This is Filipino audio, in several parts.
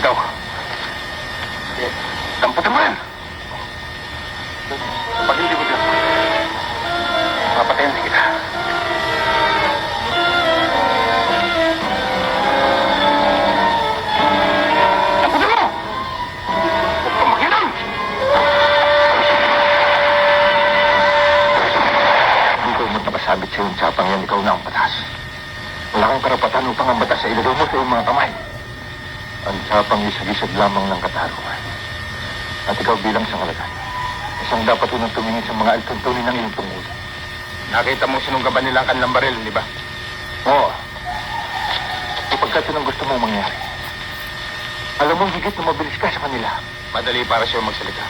Ikaw. Damputin mo yan. Pag hindi mo dyan, papatayin din kita. Damputin mo! Huwag kang makilang! Hindi ko magpapasabit sa iyong tsapang yan, ikaw na ang batas. Wala kang karapatan upang ang batas ay ilagay mo sa iyong mga kamay. Ang tsapang isag-isag lamang ng katarungan. At ikaw bilang sangalagan, isang dapat unang tumingin sa mga altuntunin ng iyong tungkol. Nakita mong sinunggaban nila ang kanilang baril, di ba? Oo. Ipagkat yun ang gusto mong mangyari. Alam mo, higit na mabilis ka sa kanila. Madali para siya magsalita.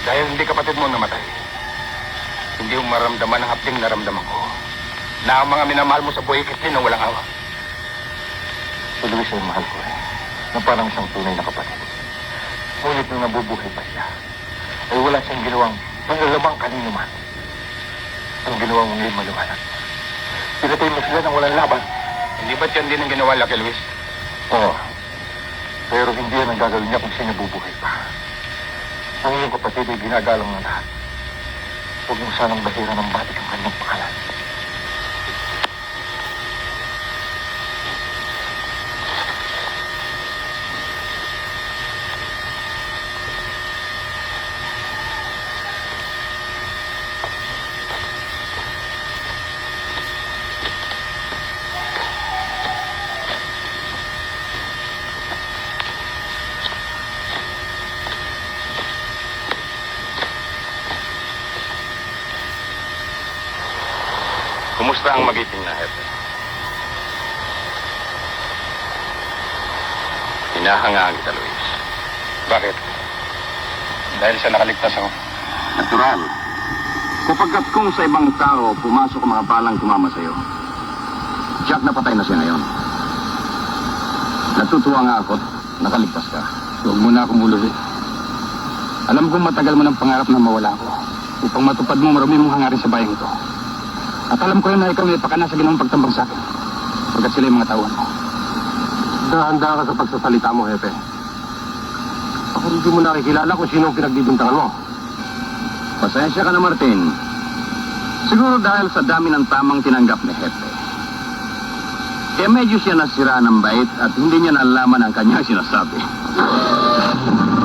Dahil hindi kapatid mo namatay. Hindi mo maramdaman ang hapding naramdaman ko. Na ang mga minamahal mo sa buhay kitlin ng walang awa. Si Luis ay mahal ko eh. Na parang isang tunay na kapatid. Ngunit nung nabubuhay pa siya, ay wala siyang ginawang panlalamang kanino man. Ang ginawa mo ngayon maliwanag. Pinatay mo sila nang walang laban. Hindi ba't yan din ang ginawa Lucky Luis? Oo. Pero hindi yan ang gagawin niya kung siya nabubuhay pa. Ang iyong kapatid ay ginagalang ng lahat. Huwag mo sanang bahira ng batik ang kanyang pangalan. Kumusta ang magiting na hepe? Hinahangaan kita, Luis. Bakit? Dahil sa nakaligtas ako. Natural. Kapagkat kung sa ibang tao pumasok ang mga balang tumama sa'yo, Jack, napatay na siya ngayon. Natutuwa nga ako't nakaligtas ka. Huwag mo na akong mulubi. Alam kong matagal mo ng pangarap na mawala ako upang matupad mo marami mong hangarin sa bayang ito. At alam ko rin na ikaw ay pakana sa ginawang pagtambang sa akin. Pagkat sila yung mga tauhan mo. Handa ka sa pagsasalita mo, Hepe. Ako hindi mo nakikilala kung sino ang pinagbibintangan mo. Pasensya ka na, Martin. Siguro dahil sa dami ng tamang tinanggap ni Hepe. Kaya medyo siya nasira ng bait at hindi niya nalaman ang kanyang sinasabi.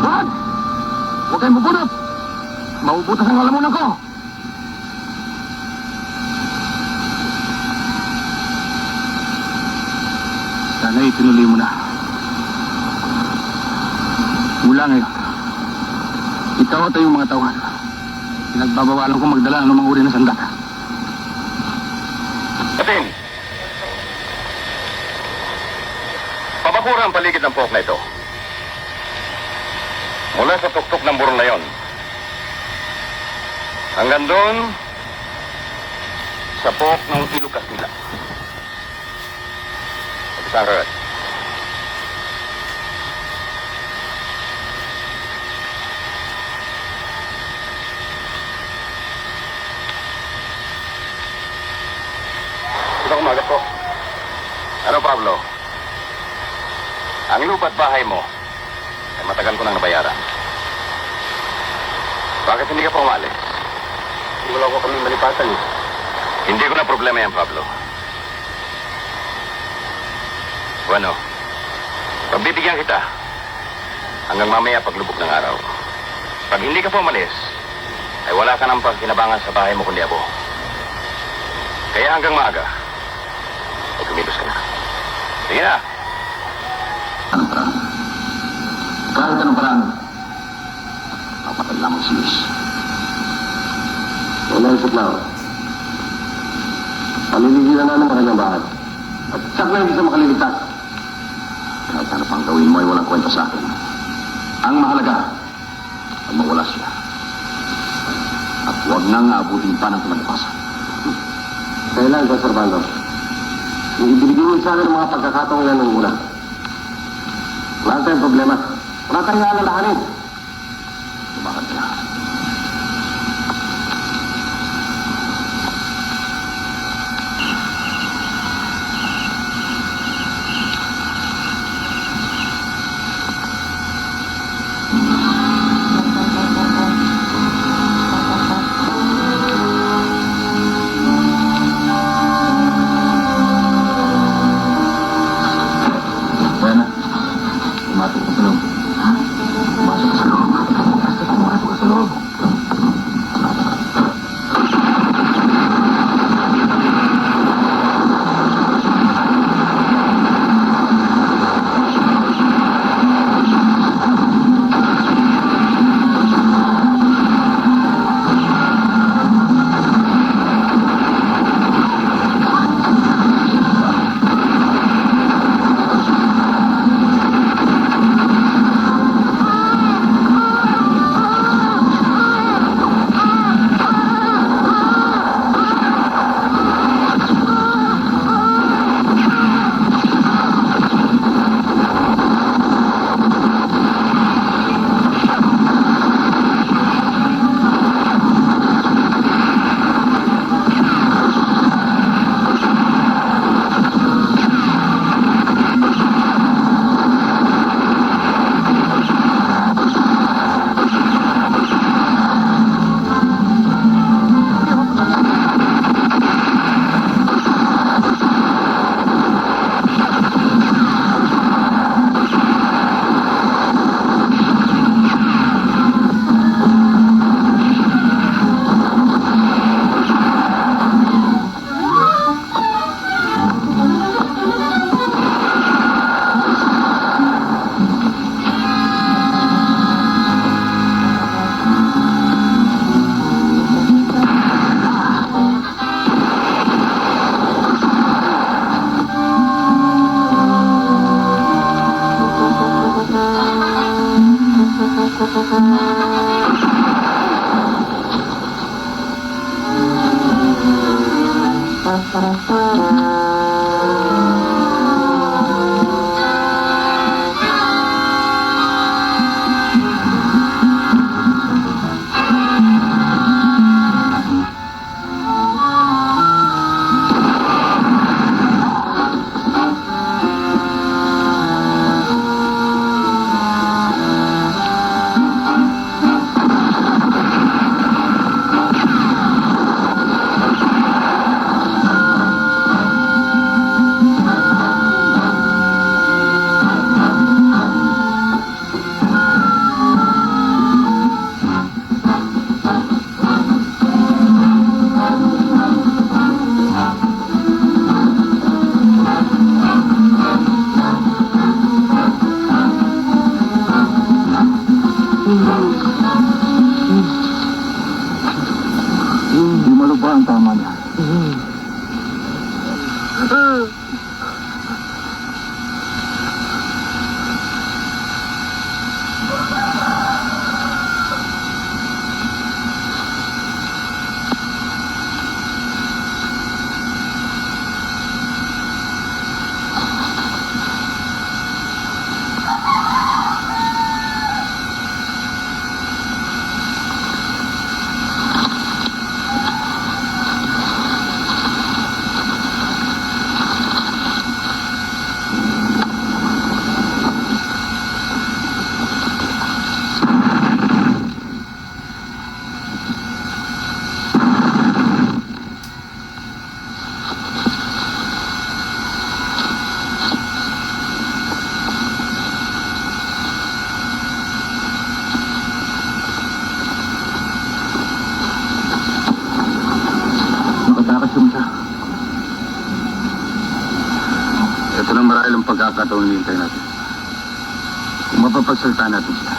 Wag! Huwag kayong bubunot! Mabubutas ang lalamunan ko! Sana itinuloy mo na. Mula ngayon, ikaw at yung mga tauhan, pinagbabawalan kong magdala ng anumang uri ng sandata. Martin! Pabakura ang paligid ng pook na ito. Mula sa tuktok ng burol na yon. Hanggang doon, sa pook ng Ilog Kastila. Sarot. Ito umaga po. Ano, Pablo? Ang lupa at bahay mo ay matagal ko nang nabayaran. Bakit hindi ka pa umalis? Wala ko kaming malipatan eh. Hindi ko na problema yan, Pablo. Bueno, pagbibigyan kita hanggang mamaya paglubog ng araw. Pag hindi ka pumalis, ay wala ka ng pagkinabangan sa bahay mo kundi abo. Kaya hanggang maaga, ay kumilos ka na. Sige na. Anong parang? Kahit anong parang, papatay lamang si Luis. Wala isip na ako. Pamimigilan na ng kanyang bahay. At siyak na hindi siya makaliligtas. Kahit ano pang gawin mo ay walang kwenta sa akin. Ang mahalaga ay mawala siya. At huwag nang aabutin pa ng pinagpasan. Kailan ka, Servando? Yung ibinigay mo sa akin ng mga pagkakataong yan ng una. Wala tayong problema. Wala tayong alalahanin. Bakit ka? Pumasok ka sa loob. Pumasok ka sa loob. Basta pumasok ka sa loob. Lumalo ba ang tama niya? Nakatakas yung siya. Ito na marahil ang pagkakataon na hintay natin. Kung mapapagsalita natin siya,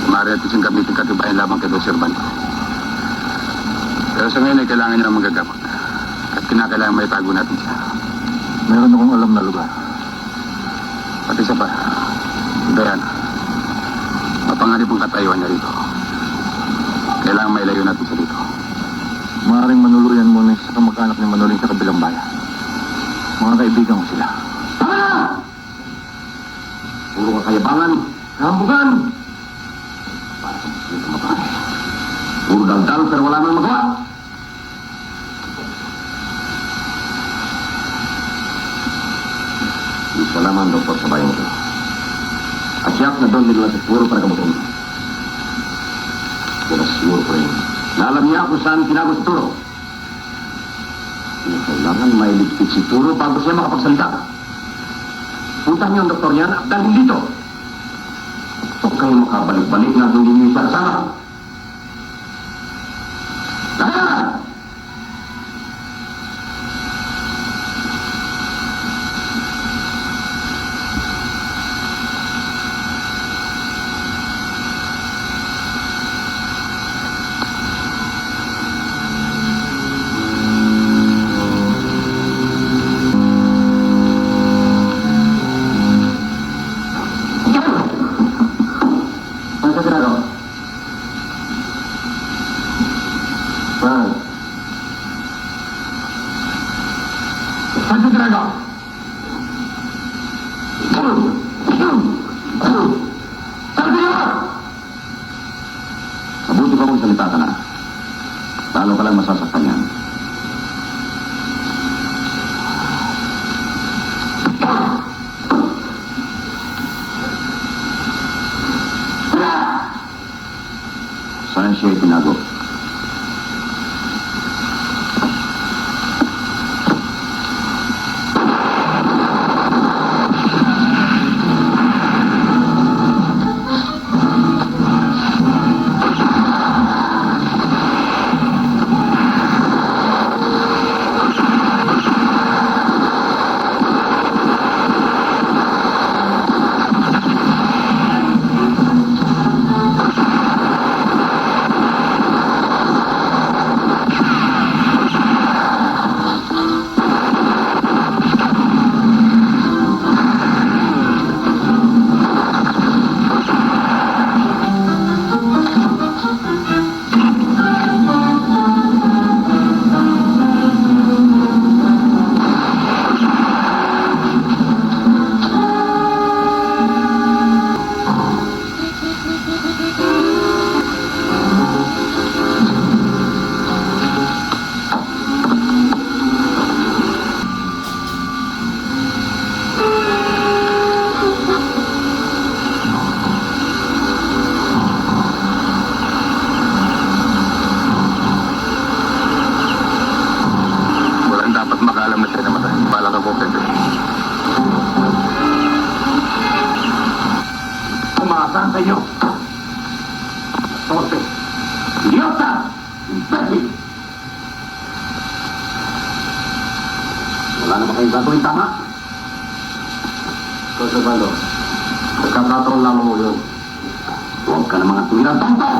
maaari natin siyang gamitin katibayan lamang kay Dr. Banco. Pero sa ngayon ay kailangan niya ng magagamot. At kinakailangan may tago natin siya. Meron akong alam na lugar. Pati isa pa, Diana. Mapanganib ang katayuan niya rito. Kailangan may layo natin siya dito. Maaaring manuluyan mo na sa kamag-anak ni Manoling sa kabilang bayan. Mga kaibigan mo sila. Tama na! Puro kakayabangan, kahambugan! Para sa mga kamag-anak. Puro daldal pero wala nang magawa. Isa lamang, Doktor, sa bayan mo. Asyak na doon nila sa puro para kamutin. Pero siguro ko rin. Naalam niya kung saan tinagos si Turo. Kailangan may ligpit si Turo bago siya makapagsalita. Punta niyo ang doktor niyan at dalhin dito. Huwag kayong makabalik-balik na hindi niyo siya kasama. Kaya! Ano sa ginagawa? Saan? Saan sa ginagawa? Saan sa ginagawa? Mabuti pa magsalita ka na. Lalo ka lang masasaktan yan. Saan siya itinago? Walang dapat makaalam na siya namatay. Bala ka po, Pepe. Umaasahan sa inyo. Torpe. Idiota! Imbecile! Wala na ba kayong gagawin tama? Kosobaldo, nagkakataon lamang mo yun. Huwag ka na mga tuwirang tonto!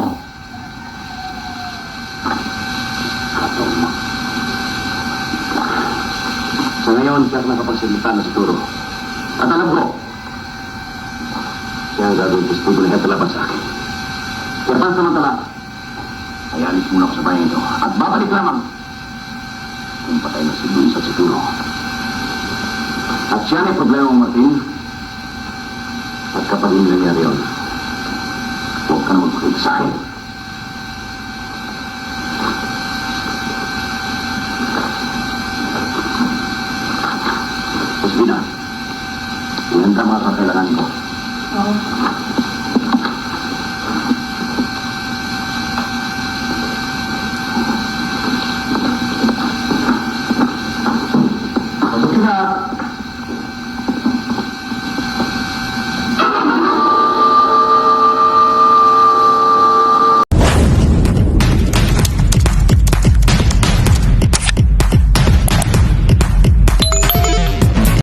Kataon mo. Sa ngayon, siya nakapagsalita na siguro. At alam ko, siya ang gagawin testigo na laban sa akin. Kaya pansamantala, ay alis muna ako sa bayan ito. At babalik lamang kung patay na si Luis at si Turo. At siya may problema ng Martin. At kapag hindi nangyari yun, huwag ka na magpakita sa akin. Josefina, ihanda mga kakailangan ko. Oo.